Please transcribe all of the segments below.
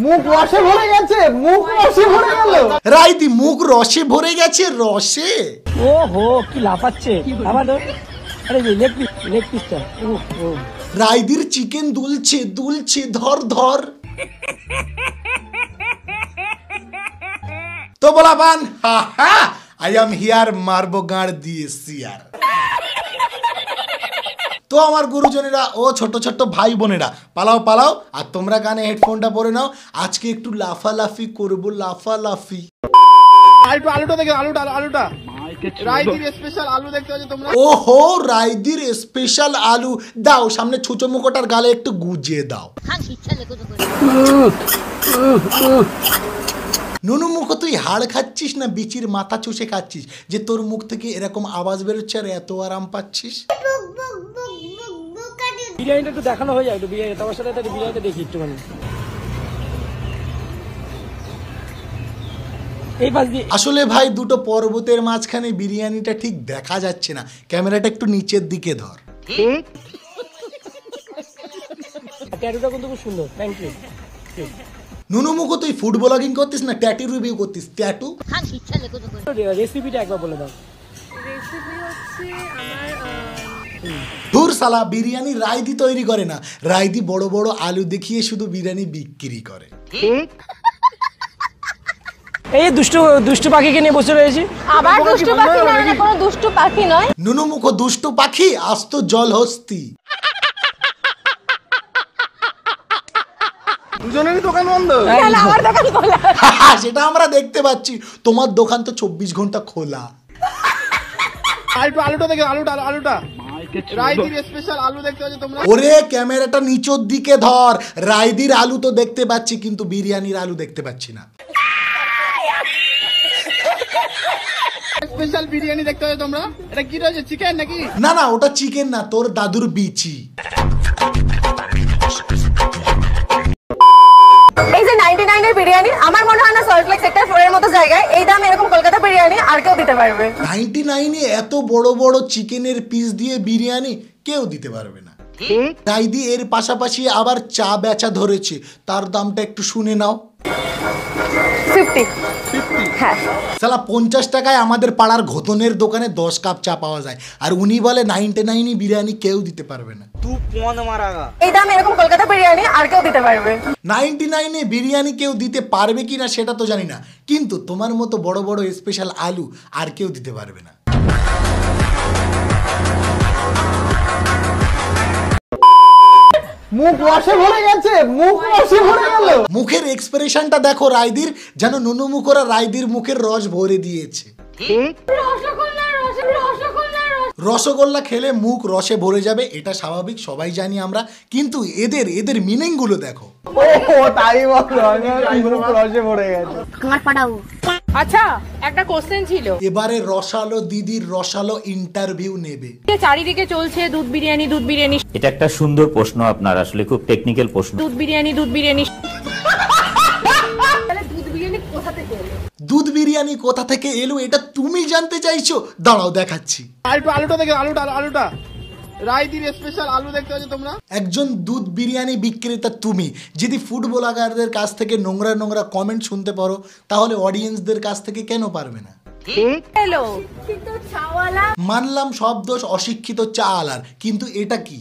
মুখ রসে ভরে গেছে, মুখ রসে ভরে গেল। রাইদি মুখ রসে ভরে গেছে, রসে। ও হো কি লাফাচ্ছে আবার। আরে লেগ পিসটা। ও রাইদির চিকেন দুলছে দুলছে, ধর ধর। তো বলা বান, হা হা, আই এম হিয়ার, মারবো গাঁড় দিয়ে সিয়ার। তো আমার গুরুজনেরা ও ছোট ছোট ভাই বোনেরা, পালাও পালাও, আর তোমরা কানে হেডফোনটা পরে নাও। আজকে একটু লাফালাফি করবো, লাফালাফি। আলুটা দেখে, আলুটা রাইদির স্পেশাল আলু দেখতে পাচ্ছ তোমরা। ওহো, রাইদির স্পেশাল আলু দাও, সামনে ছুঁচো মুখোটার গালে একটু গুজিয়ে দাও। নুনু মুখো, তুই হাড় খাচ্ছিস না বিচির মাথা চুষে খাচ্ছিস যে তোর মুখ থেকে এরকম আওয়াজ বেরোচ্ছে আর এত আরাম পাচ্ছিস? বিরিয়ানিটা একটু দেখানো হয়ে যায়, একটু বিরিয়ানি তোমার সাথে বিরিয়ানিটা দেখি একটুখানি। এই পাশ দিয়ে আসলে ভাই দুটো পর্বতের মাঝখানে বিরিয়ানিটা ঠিক দেখা যাচ্ছে না, ক্যামেরাটা একটু নিচের দিকে ধর। ট্যাটুটা কিন্তু খুব সুন্দর, থ্যাংক ইউ। নুনু মুখো, তুই ফুড ব্লগিং করতিস না ট্যাটু রিভিউ করতিস? ট্যাটু রেসিপিটা একবার বলে দাও। রেসিপি হচ্ছে আমার ধুর সালা, বিরিয়ানি রাইদি তৈরি করে না, রাইদি বড় বড় আলু দেখিয়ে শুধু বিরিয়ানি বিক্রি করে। এই দুষ্টু পাখিকে নিয়ে বসে রয়েছি। আবার দুষ্টু পাখি না, এটা কোনো দুষ্টু পাখি নয়। নুনু মুখো দুষ্টু পাখি, আস্ত জল হস্তি। দুজনেরই দোকান বন্ধ। আমার দোকান খোলা। সেটা আমরা দেখতে পাচ্ছি, তোমার দোকান তো 24 ঘন্টা খোলা। আলুটা দেখে, আলুটা রাইদির স্পেশাল আলু দেখতে পাচ্ছ তোমরা। ওরে ক্যামেরাটা নিচের দিকে ধর, রাইদির আলু তো দেখতে পাচ্ছি কিন্তু বিরিয়ানির আলু দেখতে পাচ্ছি না। স্পেশাল বিরিয়ানি দেখতে পাচ্ছ তোমরা। এটা কি রয়েছে, চিকেন নাকি? না না, ওটা চিকেন না, তোর দাদুর বিচি। এই যে 99 এর বিরিয়ানি, আমার মনে হয় না সল্টলেক সেক্টর 4 এর মতো জায়গায় এই দামে এরকম কলকাতা বিরিয়ানি আর কেউ দিতে পারবে। 99 এ এত বড় বড় চিকেনের পিস দিয়ে বিরিয়ানি কেউ দিতে পারবে না। রাইদি এর পাশাপাশি আবার চা বেচা ধরেছে, তার দামটা একটু শুনে নাও। 50। হ্যাঁ, সালা 50 টাকায় আমাদের পাড়ার ঘোতনের দোকানে 10 কাপ চা পাওয়া যায়, আর উনি বলে 99 বিরিয়ানি কেউ দিতে পারবে না। এই দামে এরকম কলকাতা বিরিয়ানি আর কেউ দিতে পারবে। 99 বিরিয়ানি কেউ দিতে পারবে কিনা সেটা তো জানি না, কিন্তু তোমার মতো বড় বড় স্পেশাল আলু আর কেউ দিতে পারবে না। মুখ রসে ভরে গেছে, মুখ রসে ভরে গেল। মুখের এক্সপ্রেশনটা দেখো রাইদির, যেন নুনু মুখরা রাইদির মুখের রস ভরে দিয়েছে। রসগোল্লা খেলে মুখ রসে ভরে যাবে, এটা স্বাভাবিক, সবাই জানি আমরা, কিন্তু এদের মিনিং গুলো দেখো। ও তাই বলো, মুখ রসে ভরে গেছে। আচ্ছা, একটা কোশ্চেন ছিল। এবারে রসালো দিদির রসালো ইন্টারভিউ নেবে। চারিদিকে চলছে দুধ বিরিয়ানি, এটা একটা সুন্দর প্রশ্ন আপনার, আসলে খুব টেকনিক্যাল প্রশ্ন। দুধ বিরিয়ানি। তাহলে দুধ বিরিয়ানি কোথা থেকে এলো? দুধ বিরিয়ানি কোথা থেকে এলো এটা তুমি জানতে চাইছো? দাঁড়াও দেখাচ্ছি। আলুটা দেখে, আলুটা রাইদির স্পেশাল আলু দেখতে পাচ্ছ তোমরা। একজন দুধ বিরিয়ানি বিক্রেতা তুমি যদি ফুড ব্লগারদের কাছ থেকে নোংরা নোংরা কমেন্ট শুনতে পারো, তাহলে অডিয়েন্সদের কাছ থেকে কেন পারবে না? হ্যালো, কিন্তু চাওয়ালা। মানলাম সব দোষ অশিক্ষিত চা আলার, কিন্তু এটা কি?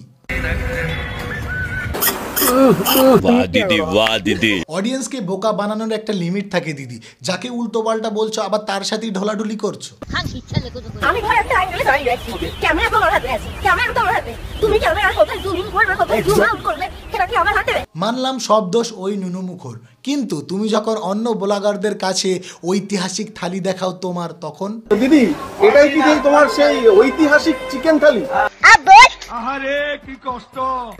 অডিয়েন্সকে বোকা বানানোর একটা লিমিট থাকে দিদি, যাকে উল্টো পাল্টা বলছো আবার তার সাথেই ঢলাঢুলি করছো। আমি ঘরে একটা অ্যাঙ্গেলে দাঁড়িয়ে আছি, ক্যামেরা তোমার হাতে আছে, ক্যামেরা তোমার হাতে, তুমি ক্যামেরার কোথায় জুম ইন করবে, কোথায় জুম আউট করবে, সেটা কি আমার হাতে? মানলাম সব দোষ ওই নুনু মুখর, কিন্তু তুমি যখন অন্য ব্লগারদের কাছে ঐতিহাসিক থালি দেখাও তোমার, তখন দিদি এটাই কি তোমার সেই ঐতিহাসিক চিকেন থালি?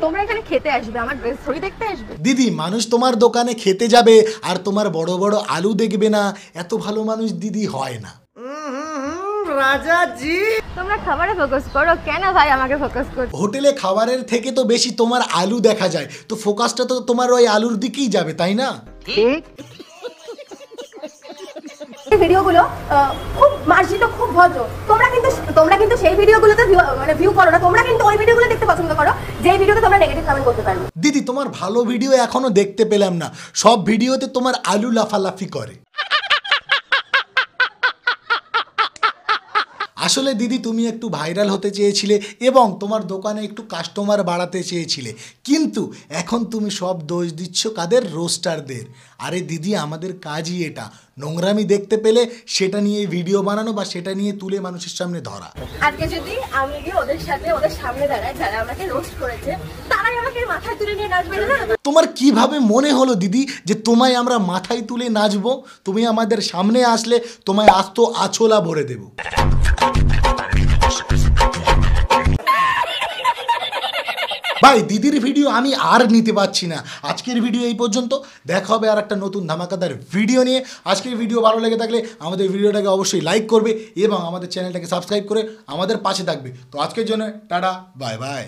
তোমরা এখানে খেতে আসবে, আমার ড্রেস থ্রি দেখতে আসবে? দিদি মানুষ তোমার দোকানে খেতে যাবে আর তোমার বড় বড় আলু দেখবে না, এত ভালো মানুষ দিদি হয় না। রাজাজি, তোমরা খাবারে ফোকাস করো, কেন ভাই আমাকে ফোকাস করছো? হোটেলে খাবারের থেকে তো বেশি তোমার আলু দেখা যায়, তো ফোকাসটা তো তোমার ওই আলুর দিকেই যাবে, তাই না? ভিডিওগুলো খুব মার্জিত, খুব ভদ্র। তোমরা কিন্তু সেই ভিডিওগুলোতে মানে ভিউ করো না, তোমরা কিন্তু ওই ভিডিওগুলো দেখতে পছন্দ করো যে ভিডিওতে তোমরা নেগেটিভ কমেন্ট করতে পারো। দিদি তোমার ভালো ভিডিও এখনো দেখতে পেলাম না, সব ভিডিওতে তোমার আলু লাফালাফি করে। আসলে দিদি তুমি একটু ভাইরাল হতে চেয়েছিলে এবং তোমার দোকানে একটু কাস্টমার বাড়াতে চেয়েছিলে, কিন্তু এখন তুমি সব দোষ দিচ্ছ কাদের? রোস্টারদের। আরে দিদি আমাদের কাজই এটা, নোংরামি দেখতে পেলে সেটা নিয়ে ভিডিও বানানো বা সেটা নিয়ে তুলে মানুষের সামনে ধরা। আজকে যদি আমি গিয়ে ওদের সাথে ওদের সামনে দাঁড়াই, যারা আমাকে রোস্ট করেছে, তারাই আমাকে মাথায় তুলে নিয়ে নাচবে না? তোমার কিভাবে মনে হলো দিদি যে তোমায় আমরা মাথায় তুলে নাচবো? তুমি আমাদের সামনে আসলে তোমায় আস্ত আছোলা ভরে দেবো। ভাই দিদির ভিডিও আমি আর নিতে পারছি না। আজকের ভিডিও এই পর্যন্ত, দেখা হবে আর একটা নতুন ধামাকাদার ভিডিও নিয়ে। আজকের ভিডিও ভালো লেগে থাকলে আমাদের ভিডিওটাকে অবশ্যই লাইক করবে এবং আমাদের চ্যানেলটাকে সাবস্ক্রাইব করে আমাদের পাশে থাকবে। তো আজকের জন্য টাটা, বাই বাই।